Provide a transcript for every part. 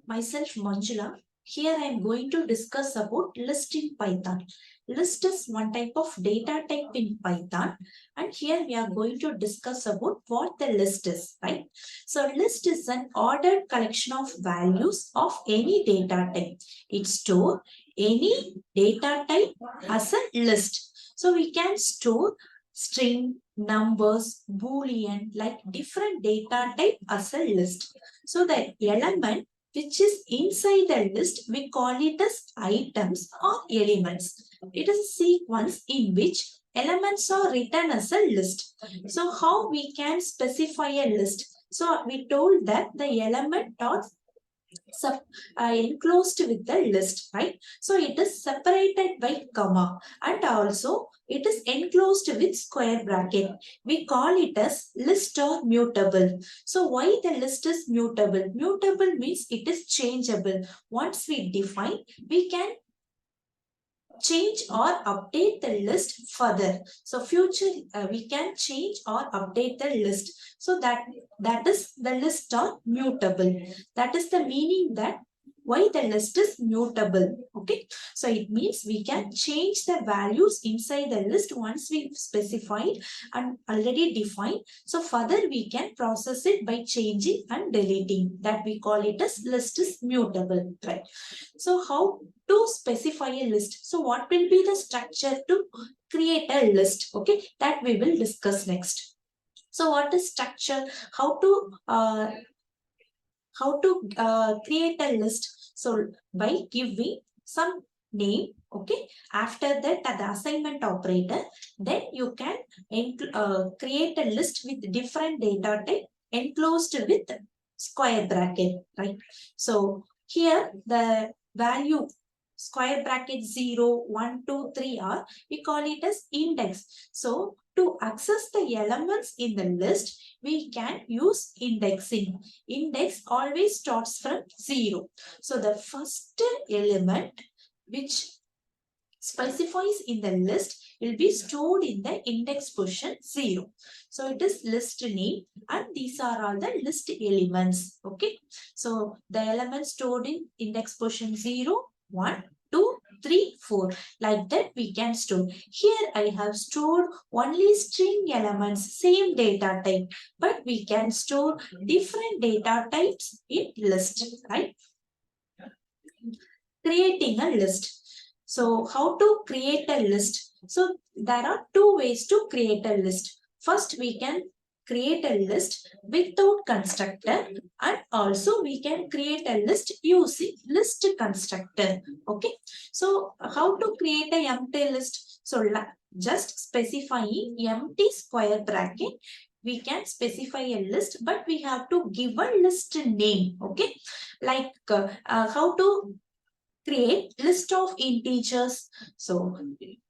myself Manjula. Here I am going to discuss about list in Python. List is one type of data type in Python, and here we are going to discuss about what the list is, right? So list is an ordered collection of values of any data type. It stores any data type as a list. So we can store string, numbers, boolean, like different data type as a list. So the element which is inside the list, we call it as items or elements. It is a sequence in which elements are written as a list. So how we can specify a list? So we told that the element are enclosed with the list, right? So it is separated by comma, and also it is enclosed with square bracket. We call it as list or mutable. So why the list is mutable? Mutable means it is changeable. Once we define, we can change or update the list further. So future we can change or update the list. So that is the list are mutable. That is the meaning that why the list is mutable. Okay, so it means we can change the values inside the list once we've specified and already defined. So further we can process it by changing and deleting. That we call it as list is mutable, right? So how to specify a list? So what will be the structure to create a list? Okay, that we will discuss next. So what is structure? How to create a list? So by giving some name, okay, after that the assignment operator, then you can create a list with different data type enclosed with square bracket, right? So here the value square bracket 0, 1, 2, 3 are, we call it as index. So to access the elements in the list, we can use indexing. Index always starts from 0. So the first element which specifies in the list will be stored in the index position 0. So it is list name, and these are all the list elements. Okay. So the elements stored in index position 0, 1, 2, 3, 4. Like that we can store. Here I have stored only string elements, same data type, but we can store different data types in list, right? Creating a list. So how to create a list? So there are two ways to create a list. First, we can create a list without constructor, and also we can create a list using list constructor. Okay. So how to create a empty list? So just specifying empty square bracket, we can specify a list, but we have to give a list name. Okay. Like how to create list of integers. So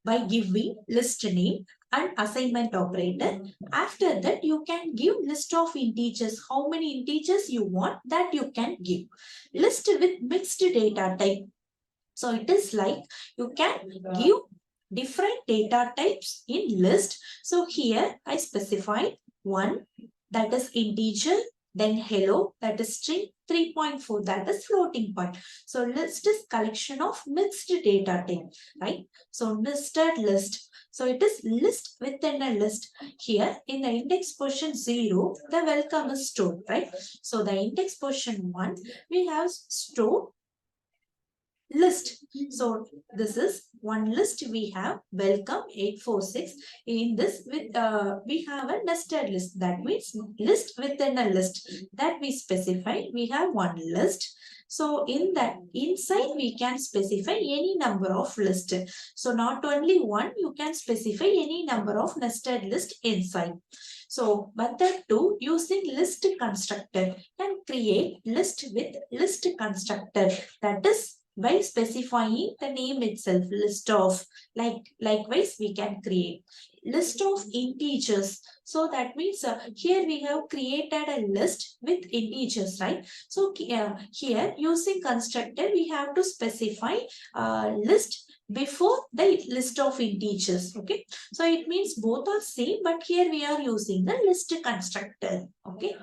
by giving list name and assignment operator, after that you can give list of integers. How many integers you want, that you can give. List with mixed data type. So it is like you can give different data types in list. So here I specified one, that is integer, then hello, that is string, 3.4, that is floating point. So list is collection of mixed data type, right? So nested list. So it is list within a list. Here in the index position 0, the welcome is stored, right? So the index position 1, we have stored list. So this is one list. We have welcome 846. In this, with we have a nested list. That means list within a list that we specify. We have one list. So in that inside we can specify any number of list. So not only one, you can specify any number of nested list inside. So method 2, using list constructor, can create list with list constructor. That is by specifying the name itself, list of. Likewise we can create list of integers. So that means here we have created a list with integers, right? So here using constructor we have to specify list before the list of integers. Okay, so it means both are same, but here we are using the list constructor. Okay,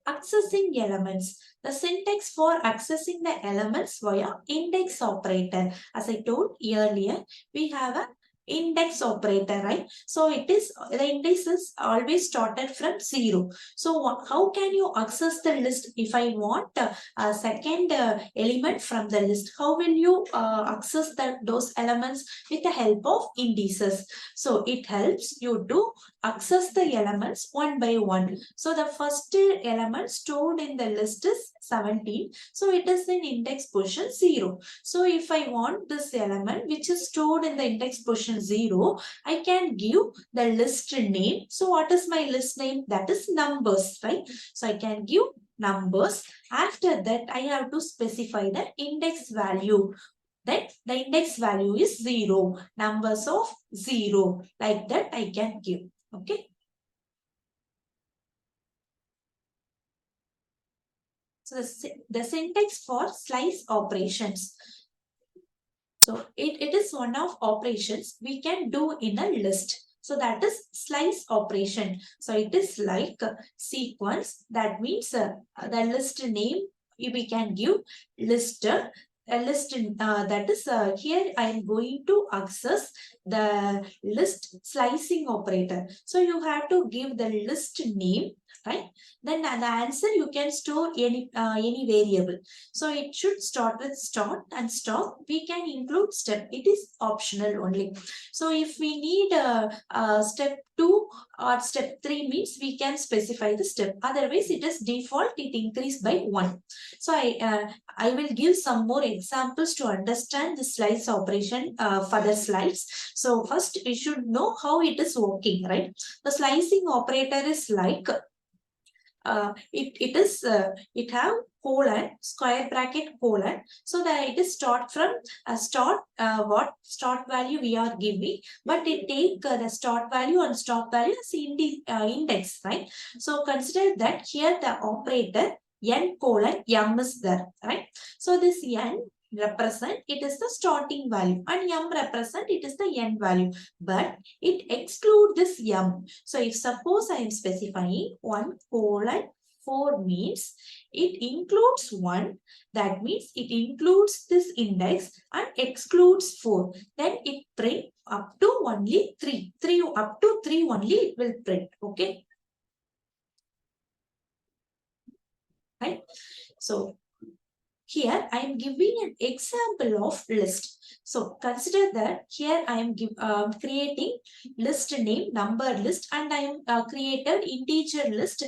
accessing elements. The syntax for accessing the elements via index operator. As I told earlier, we have a index operator, right? So it is, the index is always started from 0. So how can you access the list? If I want a second element from the list, how will you access those elements? With the help of indices. So it helps you to access the elements one by one. So the first element stored in the list is 17. So it is in index position 0. So if I want this element which is stored in the index position 0, I can give the list name. So what is my list name? That is numbers, right? So I can give numbers. After that, I have to specify the index value. That the index value is 0. Numbers of 0. Like that I can give. Okay. So the syntax for slice operations. So it is one of operations we can do in a list. So that is slice operation. So it is like sequence. That means the list name we can give list. A list that is here I am going to access the list slicing operator. So you have to give the list name, right? Then the answer you can store any variable. So it should start with start and stop. We can include step. It is optional only. So if we need step 2 or step 3 means we can specify the step. Otherwise it is default. It increase by 1. So I will give some more examples to understand the slice operation for the slides. So first we should know how it is working, right? The slicing operator is like it have colon, square bracket colon, so that it is start from what start value we are giving, but it take the start value and stop value as index, right? So consider that here the operator n colon m is there, right? So this n represent it is the starting value and m represent it is the end value, but it exclude this m. So if suppose I am specifying 1 colon 4 means it includes 1, that means it includes this index and excludes 4, then it print up to only 3 up to 3 only it will print. Okay, right? So here I am giving an example of list. So consider that here I am creating list name number list and I am created integer list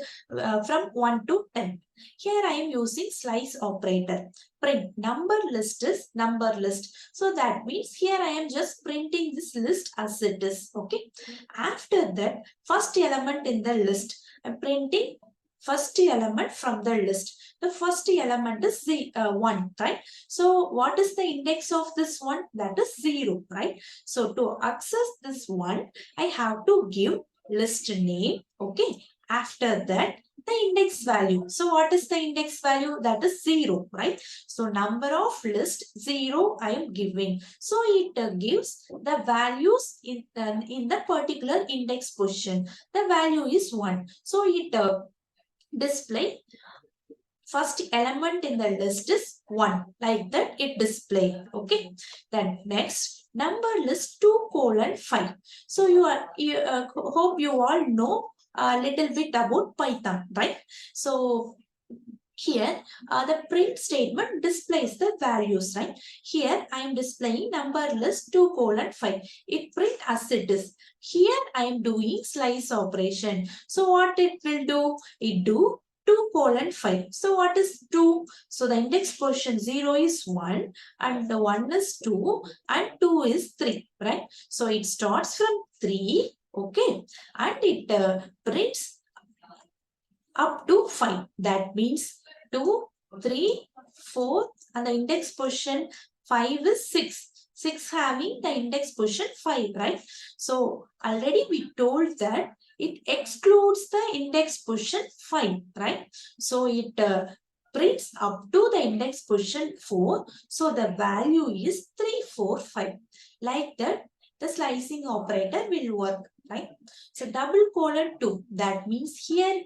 from 1 to 10. Here I am using slice operator. Print number list is number list. So that means here I am just printing this list as it is. Okay. After that, first element in the list, I am printing first element from the list. The first element is 1, right? So what is the index of this one? That is 0, right? So to access this one, I have to give list name. Okay. After that, the index value. So what is the index value? That is 0, right? So number of list 0 I am giving. So it gives the values in the particular index position. The value is 1. So it display first element in the list is 1, like that it display. Okay, then next number list 2 colon 5. So you hope you all know a little bit about Python, right? So here the print statement displays the values, right? Here I am displaying number list 2 colon 5. It print as it is. Here I am doing slice operation. So what it will do? It do 2 colon 5. So what is 2? So the index position 0 is 1 and the 1 is 2 and 2 is 3, right? So it starts from 3, okay, and it prints up to 5. That means 2, 3, 4 and the index position 5 is 6. 6 having the index position 5, right? So already we told that it excludes the index position 5, right? So it prints up to the index position 4. So the value is 3, 4, 5. Like that, the slicing operator will work. right? So double colon 2, that means here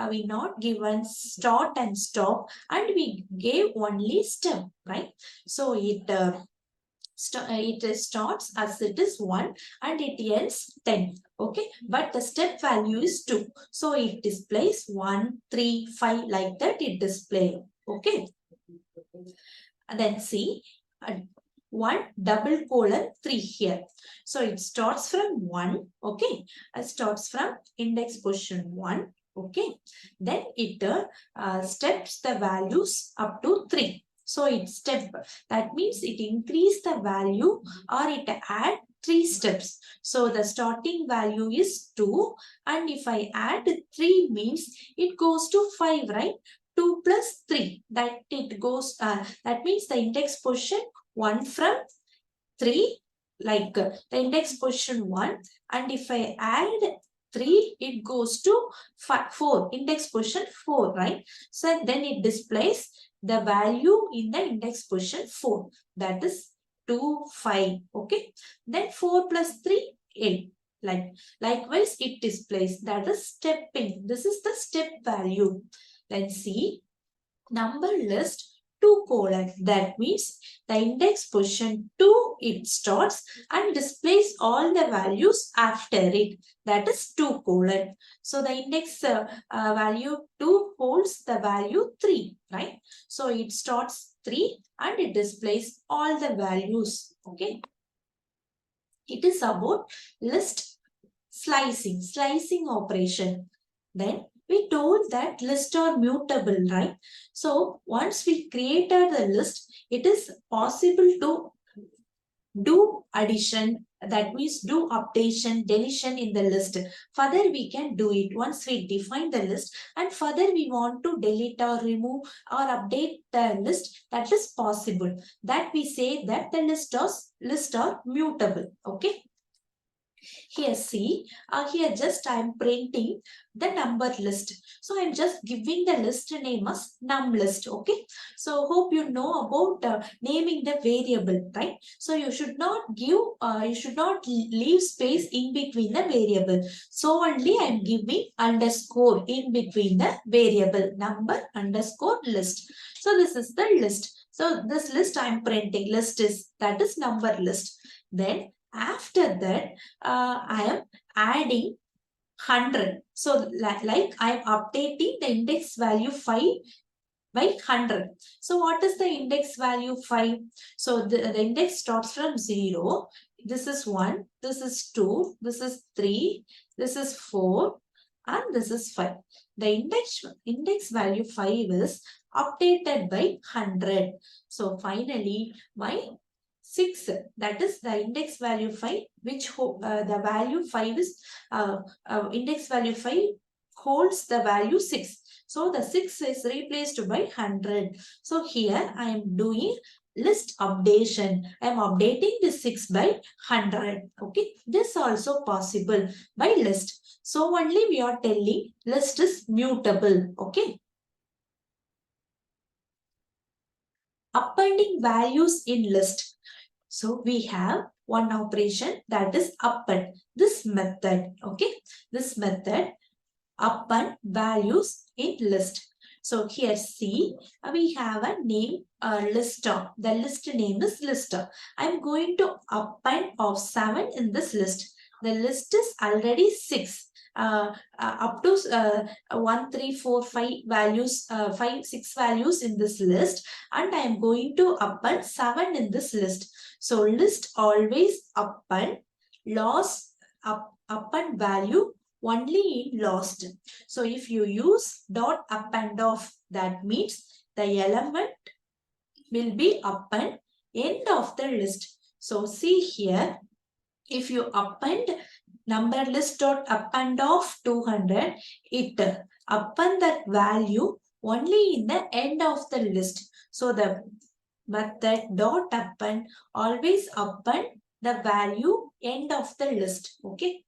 we not given start and stop, and we gave only step, right? So it starts as it is 1 and it ends 10, okay, but the step value is 2, so it displays 1 3 5 like that it display, okay. And then see, 1 double colon 3 here. So it starts from 1, okay. It starts from index position 1, okay. Then it steps the values up to 3. So it step, that means it increase the value or it add 3 steps. So the starting value is 2, and if I add 3 means it goes to 5, right? 2 plus 3, that it goes, that means the index position 1 from 3, like the index position 1, and if I add 3, it goes to 4, index position 4, right? So then it displays the value in the index position 4, that is 2 5, okay. Then 4 plus 3 8, likewise it displays, that is stepping, this is the step value. Then see, number list 2 colon, that means the index position 2 it starts and displays all the values after it, that is 2 colon. So the index value 2 holds the value 3, right? So it starts 3 and it displays all the values, okay. It is about list slicing operation. Then we told that lists are mutable, right? So once we created the list, it is possible to do addition, that means do updation, deletion in the list. Further we can do it once we define the list, and further we want to delete or remove or update the list, that is possible. That we say that the list are mutable, okay. Here see, here just I am printing the number list. So I am just giving the list name as num list, okay. So hope you know about naming the variable, right? So you should not give, you should not leave space in between the variable. So only I am giving underscore in between the variable, number underscore list. So this is the list. So this list I am printing, list is, that is number list. Then after that, I am adding 100. So like I am updating the index value 5 by 100. So what is the index value 5? So the index starts from 0. This is 1, this is 2, this is 3, this is 4, and this is 5. The index value 5 is updated by 100. So finally, my 6, that is the index value 5, which the value 5 is index value 5 holds the value 6. So the 6 is replaced by 100. So here I am doing list updation. I am updating the 6 by 100. Okay, this also possible by list. So only we are telling list is mutable. Okay. Appending values in list. So we have one operation, that is append. This method, okay, this method append values in list. So here see, we have a name, lister. The list name is lister. I am going to append of 7 in this list. The list is already 6. Up to 1 3 4 5 values, 5 6 values in this list, and I am going to append 7 in this list. So list always append append value only in last. So if you use dot append of, that means the element will be append end of the list. So see here, if you append number list dot append of 200, it append that value only in the end of the list. So the method dot append always append the value end of the list. Okay.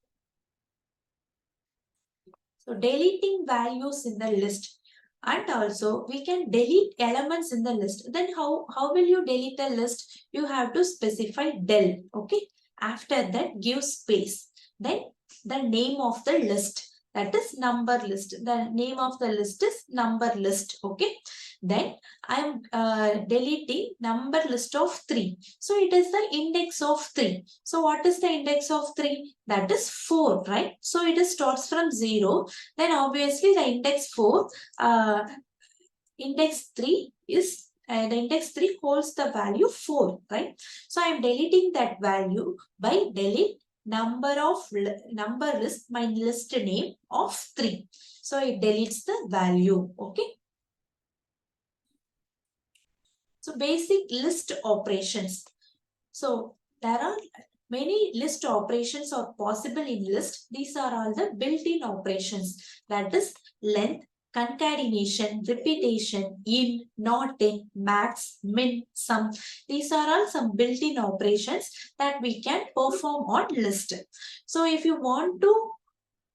So deleting values in the list, and also we can delete elements in the list. Then how will you delete a list? You have to specify del. Okay. After that, give space. Then the name of the list. That is number list. The name of the list is number list. Okay. Then I am deleting number list of 3. So it is the index of 3. So what is the index of 3? That is 4, right? So it starts from 0. Then obviously the index 4, index 3 is the index 3 holds the value 4, right? So I am deleting that value by delete number list, my list name of 3. So it deletes the value. Okay. So basic list operations. So there are many list operations are possible in list. These are all the built-in operations. That is length, concatenation, repetition, in, not in, max, min, sum. These are all some built-in operations that we can perform on list. So if you want to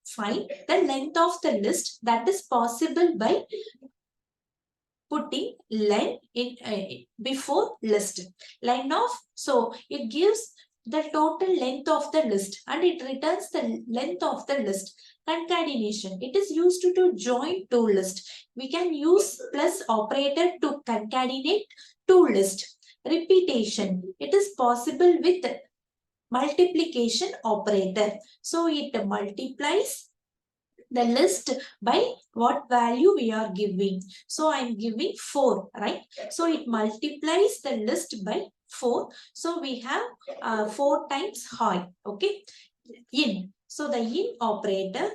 find the length of the list, that is possible by putting len in before list. Len of, so it gives the total length of the list and it returns the length of the list. Concatenation, it is used to join two lists. We can use plus operator to concatenate two lists. Repetition, it is possible with multiplication operator. So it multiplies the list by what value we are giving. So I'm giving 4, right? So it multiplies the list by 4. So we have 4 times high. Okay. In. So the in operator.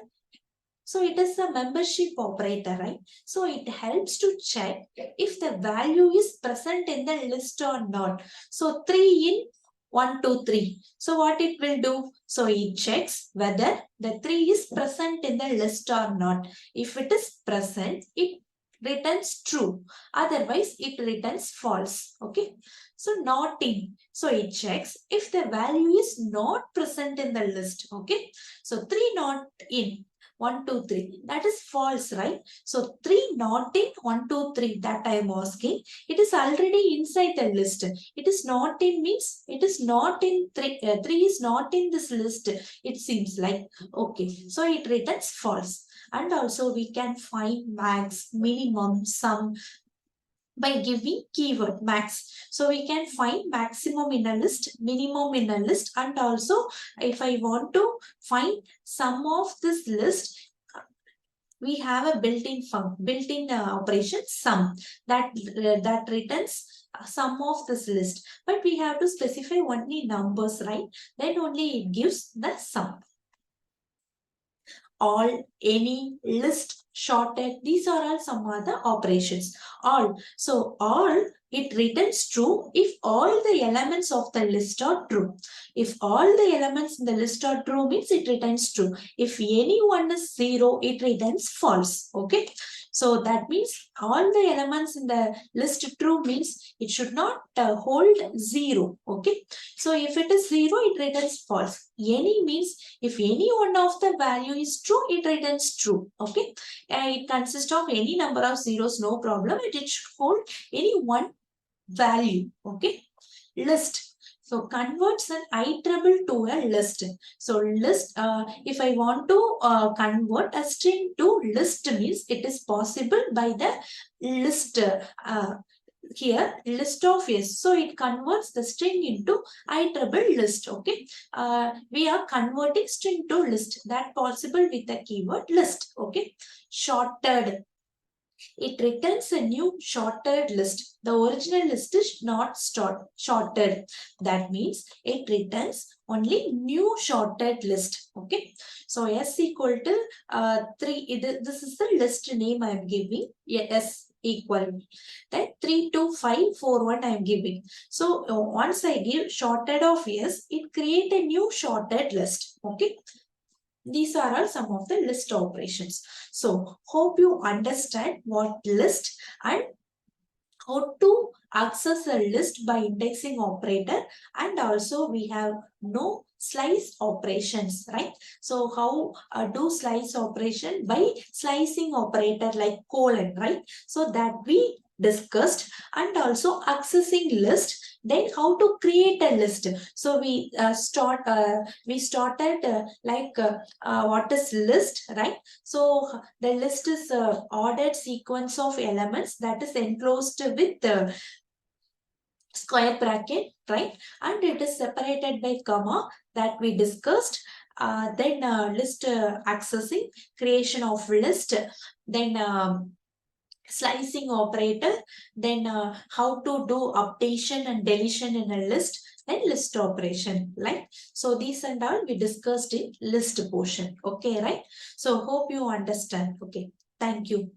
So it is a membership operator, right? So it helps to check if the value is present in the list or not. So 3 in 1, 2, 3. So what it will do? So it checks whether the 3 is present in the list or not. If it is present, it returns true. Otherwise, it returns false. Okay. So not in. So it checks if the value is not present in the list. Okay. So 3 not in. 1, 2, 3. That is false, right? So 3 not in 1, 2, 3 that I am asking. It is already inside the list. It is not in means it is not in 3. 3 is not in this list. It seems like okay. So it returns false. And also we can find max, minimum, sum by giving keyword max. So we can find maximum in a list, minimum in a list, and also if I want to find sum of this list, we have a built-in operation sum that returns sum of this list. But we have to specify only numbers, right? Then only it gives the sum. All, any, list, shorted, these are all some other operations. All. So all, it returns true if all the elements of the list are true. If all the elements in the list are true means it returns true. If any one is 0, it returns false. Okay. So that means all the elements in the list true means it should not hold 0. Okay. So if it is 0, it returns false. Any means if any one of the value is true, it returns true. Okay. It consists of any number of zeros, no problem. It should hold any one value. Okay. List. So converts an IEEE to a list. So list, if I want to convert a string to list means it is possible by the list. Here list of s, so it converts the string into IEEE list. Okay, we are converting string to list, that possible with the keyword list. Okay, shorted, it returns a new shorted list. The original list is not shorted. That means it returns only new shorted list. Okay. So S equal to 3. This is the list name I am giving. Yeah, S equal. Then 3, 2, 5, 4, 1 I am giving. So once I give shorted of S, it create a new shorted list. Okay. These are all some of the list operations. So hope you understand what list and how to access a list by indexing operator, and also we have no slice operations, right? So how do slice operation by slicing operator like colon, right? So that we discussed, and also accessing list. Then how to create a list. So we started what is list, right? So the list is ordered sequence of elements that is enclosed with square bracket, right? And it is separated by comma that we discussed. Then list accessing, creation of list, then slicing operator, then how to do updation and deletion in a list, then list operation, right? So these and all we discussed in list portion. Okay, right? So hope you understand. Okay, thank you.